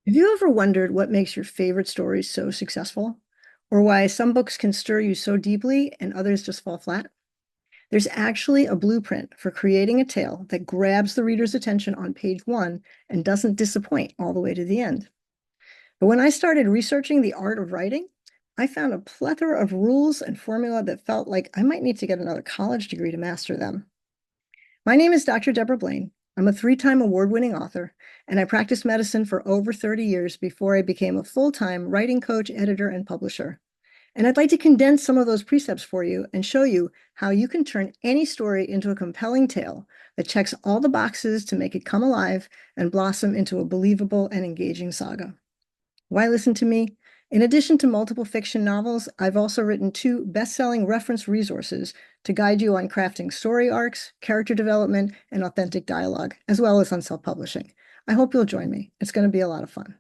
Have you ever wondered what makes your favorite stories so successful? Or why some books can stir you so deeply and others just fall flat? There's actually a blueprint for creating a tale that grabs the reader's attention on page one and doesn't disappoint all the way to the end. But when I started researching the art of writing, I found a plethora of rules and formula that felt like I might need to get another college degree to master them. My name is Dr. Debra Blaine. I'm a three-time award-winning author, and I practiced medicine for over 30 years before I became a full-time writing coach, editor, and publisher. And I'd like to condense some of those precepts for you and show you how you can turn any story into a compelling tale that checks all the boxes to make it come alive and blossom into a believable and engaging saga. Why listen to me? In addition to multiple fiction novels, I've also written two best-selling reference resources to guide you on crafting story arcs, character development, and authentic dialogue, as well as on self-publishing. I hope you'll join me. It's going to be a lot of fun.